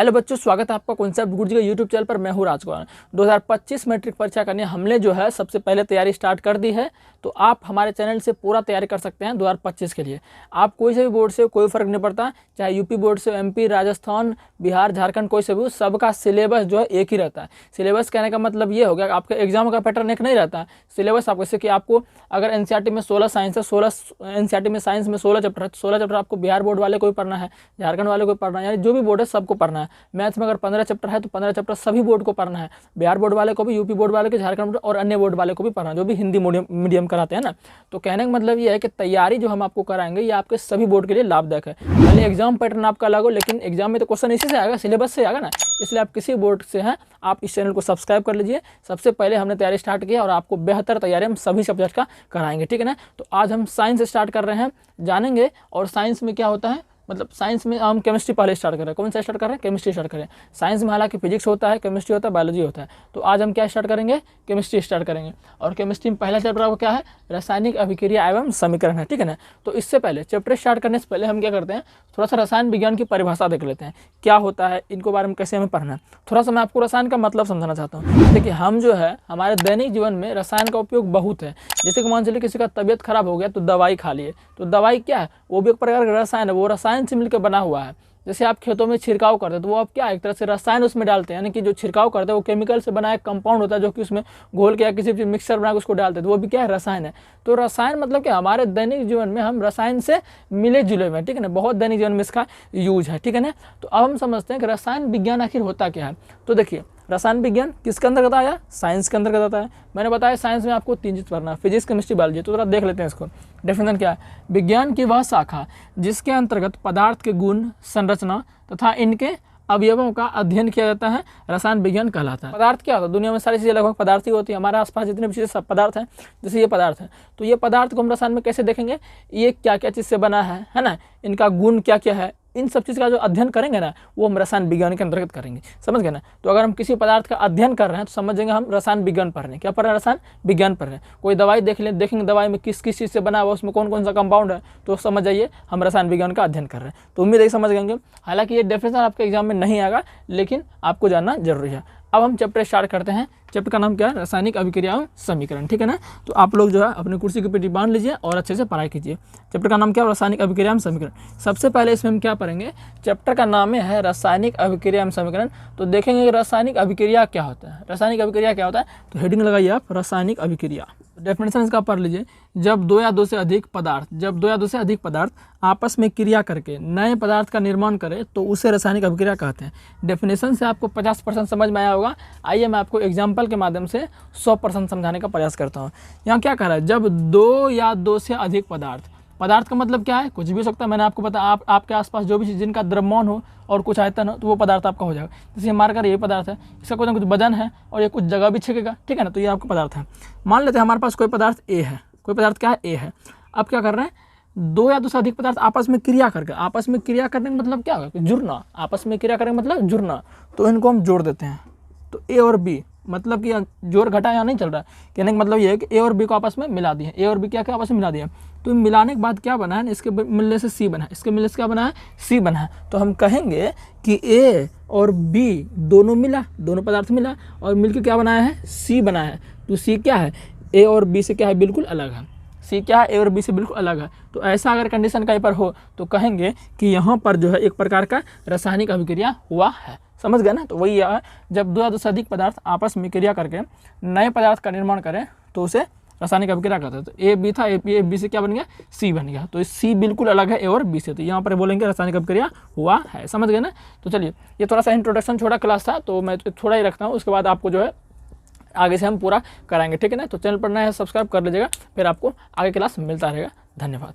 Hello बच्चों, स्वागत है आपका कॉन्सेप्ट गुरुजी के यूट्यूब चैनल पर। मैं हूँ राजकुमार। 2025 मैट्रिक परीक्षा करने हमने जो है सबसे पहले तैयारी स्टार्ट कर दी है। तो आप हमारे चैनल से पूरा तैयारी कर सकते हैं 2025 के लिए। आप कोई से भी बोर्ड से कोई फ़र्क नहीं पड़ता, चाहे यूपी बोर्ड से, एमपी, राजस्थान, बिहार, झारखंड, कोई से भी, सबका सिलेबस जो है एक ही रहता है। सिलेबस कहने का मतलब ये हो गया, आपका एग्जाम का पैटर्न एक नहीं रहता है। सिलेबस आपको, जैसे कि आपको अगर एनसीईआरटी में 16 साइंस है, 16 एनसीईआरटी में साइंस में 16 चैप्टर है, 16 चैप्टर आपको बिहार बोर्ड वाले को भी पढ़ना है, झारखंड वाले को पढ़ना है, यानी जो भी बोर्ड है सबको पढ़ना है। मैथ्स में अगर 15 चैप्टर है तो 15 चैप्टर सभी बोर्ड को पढ़ना है, बिहार बोर्ड वाले को भी, यूपी बोर्ड वाले को, झारखंड बोर्ड और अन्य बोर्ड वाले को भी पढ़ना है, जो भी हिंदी मीडियम कराते हैं ना। तो कहने का मतलब ये है कि तैयारी जो हम आपको कराएंगे ये आपके सभी बोर्ड के लिए लाभदायक है। भले एग्जाम पैटर्न आपका अलग हो, लेकिन एग्जाम में तो क्वेश्चन इसी से आएगा, सिलेबस से आएगा ना। इसलिए आप किसी बोर्ड से हैं, आप इस चैनल को सब्सक्राइब कर लीजिए। सबसे पहले हमने तैयारी स्टार्ट किया और आपको बेहतर तैयारी हम सभी सब्जेक्ट का कराएंगे, ठीक है ना। तो आज हम साइंस स्टार्ट कर रहे हैं, जानेंगे। और साइंस में क्या होता है, मतलब साइंस में हम केमिस्ट्री पहले स्टार्ट कर रहे हैं। कौन सा स्टार्ट कर रहे हैं? केमिस्ट्री स्टार्ट करें। साइंस में हालांकि फिजिक्स होता है, केमिस्ट्री होता है, बायोलॉजी होता है। तो आज हम क्या स्टार्ट करेंगे? केमिस्ट्री स्टार्ट करेंगे। और केमिस्ट्री में पहला चैप्टर आपको क्या है? रासायनिक अभिक्रिया एवं समीकरण है, ठीक है ना। तो इससे पहले चैप्टर स्टार्ट करने से पहले हम क्या करते हैं, थोड़ा सा रसायन विज्ञान की परिभाषा देख लेते हैं, क्या होता है, इनको बारे में कैसे हमें पढ़ना है। थोड़ा सा मैं आपको रसायन का मतलब समझाना चाहता हूँ। देखिए, हम जो है हमारे दैनिक जीवन में रसायन का उपयोग बहुत है। जैसे कि मान चलिए किसी का तबियत खराब हो गया तो दवाई खा लिए, तो दवाई क्या है? वो भी एक प्रकार का रसायन है, वो रसायन से मिलकर बना हुआ है। जैसे आप खेतों में छिड़काव करते हैं तो वो आप क्या, एक तरह से रसायन उसमें डालते हैं, यानी कि जो छिड़काव करते हैं वो केमिकल से बना एक कंपाउंड होता है, जो कि उसमें घोल के या किसी भी मिक्सर बना के उसको डालते हैं, तो वो भी क्या है? रसायन है। तो रसायन मतलब क्या, हमारे दैनिक जीवन में हम रसायन से मिले जुले हुए हैं, ठीक है ना। बहुत दैनिक जीवन में इसका यूज है, ठीक है ना। तो अब हम समझते हैं कि रसायन विज्ञान आखिर होता क्या है। तो देखिए, रसायन विज्ञान किसके अंतर्गत आया? साइंस के अंतर्गत आता है। मैंने बताया साइंस में आपको 3 चीज़ पढ़ना है, फिजिक्स, केमिस्ट्री, बायोलॉजी। तो जरा देख लेते हैं इसको। डेफिनेशन क्या है? विज्ञान की वह शाखा जिसके अंतर्गत पदार्थ के गुण, संरचना तथा इनके अवयवों का अध्ययन किया जाता है, रसायन विज्ञान कहलाता है। पदार्थ क्या होता है? दुनिया में सारी चीज़ें लगभग पदार्थ ही होती है। हमारे आसपास जितने भी चीज़ें सब पदार्थ हैं। जैसे ये पदार्थ है, तो ये पदार्थ को हम रसायन में कैसे देखेंगे? ये क्या क्या चीज़ से बना है ना, इनका गुण क्या क्या है, इन सब चीज़ का जो अध्ययन करेंगे ना, वो हम रसायन विज्ञान के अंतर्गत करेंगे। समझ गए ना। तो अगर हम किसी पदार्थ का अध्ययन कर रहे हैं तो समझेंगे हम रसायन विज्ञान पढ़ रहे हैं। क्या पढ़ रहे हैं? रसायन विज्ञान पढ़ रहे हैं। कोई दवाई देखेंगे दवाई में किस किस चीज़ से बना हुआ, उसमें कौन कौन सा कंपाउंड है, तो समझ जाइए हम रसायन विज्ञान का अध्ययन कर रहे हैं। तो उम्मीद है समझ गएंगे। हालांकि ये डेफिनेशन आपके एग्जाम में नहीं आएगा, लेकिन आपको जानना जरूरी है। अब हम चैप्टर स्टार्ट करते हैं। चैप्टर का नाम क्या है? रासायनिक अभिक्रिया एवं समीकरण, ठीक है ना। तो आप लोग जो है अपने कुर्सी के पेटी बांध लीजिए और अच्छे से पढ़ाई कीजिए। चैप्टर का नाम क्या है? रासायनिक अभिक्रिया एवं समीकरण। सबसे पहले इसमें हम क्या पढ़ेंगे? चैप्टर का नाम है रासायनिक अभिक्रिया एवं समीकरण। तो देखेंगे कि रासायनिक अभिक्रिया क्या होता है। रासायनिक अभिक्रिया क्या होता है? तो हेडिंग लगाइए आप, रासायनिक अभिक्रिया। डेफिनेशन इसका पढ़ लीजिए। जब दो या दो से अधिक पदार्थ आपस में क्रिया करके नए पदार्थ का निर्माण करें तो उसे रासायनिक अभिक्रिया कहते हैं। डेफिनेशन से आपको 50% समझ में आया होगा। आइए मैं आपको एग्जाम्पल के माध्यम से 100% समझाने का प्रयास करता हूँ। यहाँ क्या कह रहा है? जब दो या दो से अधिक पदार्थ का मतलब क्या है? कुछ भी हो सकता है। मैंने आपको बताया, आपके आसपास जो भी चीज़ जिनका द्रव्यमान हो और कुछ आयतन हो तो वो पदार्थ आपका हो जाएगा। जैसे मारकर ये पदार्थ है, इसका कुछ ना कुछ वजन है और ये कुछ जगह भी छेकेगा, ठीक है ना। तो ये आपका पदार्थ है। मान लेते हैं हमारे पास कोई पदार्थ ए है, कोई पदार्थ क्या है? ए है। अब क्या कर रहे हैं? दो या दो से अधिक पदार्थ आपस में क्रिया करने का मतलब क्या होगा? जुड़ना। आपस में क्रिया करने का मतलब जुड़ना। तो इनको हम जोड़ देते हैं। तो ए और बी, मतलब कि जोड़ घटा यहाँ नहीं चल रहा है। कहने का मतलब ये है कि ए और बी को आपस में मिला दिए। ए और बी क्या आपस में मिला दिया। तो मिलाने के बाद क्या बना है? इसके मिलने से सी बना है, इसके मिलने से क्या बना है? सी बना है। तो हम कहेंगे कि ए और बी दोनों मिला, दोनों पदार्थ मिला और मिलकर क्या बनाया है? सी बना है। तो सी क्या है? ए और बी से क्या है? बिल्कुल अलग है। सी क्या है? ए और बी से बिल्कुल अलग है। तो ऐसा अगर कंडीशन कहीं पर हो तो कहेंगे कि यहाँ पर जो है एक प्रकार का रासायनिक अभिक्रिया हुआ है। समझ गए ना। तो वही है, जब दो या दो से अधिक पदार्थ आपस में क्रिया करके नए पदार्थ का निर्माण करें तो उसे रासायनिक अभिक्रिया कहते हैं। तो ए बी था, ए बी से क्या बन गया? सी बन गया। तो सी बिल्कुल अलग है ए और बी से। तो यहाँ पर बोलेंगे रासायनिक अभिक्रिया हुआ है। समझ गए ना। तो चलिए, ये थोड़ा सा इंट्रोडक्शन छोटा क्लास था तो मैं थोड़ा ही रखता हूँ, उसके बाद आपको जो है आगे से हम पूरा कराएंगे, ठीक है ना। तो चैनल पर नया है, सब्सक्राइब कर लीजिएगा, फिर आपको आगे क्लास मिलता रहेगा। धन्यवाद।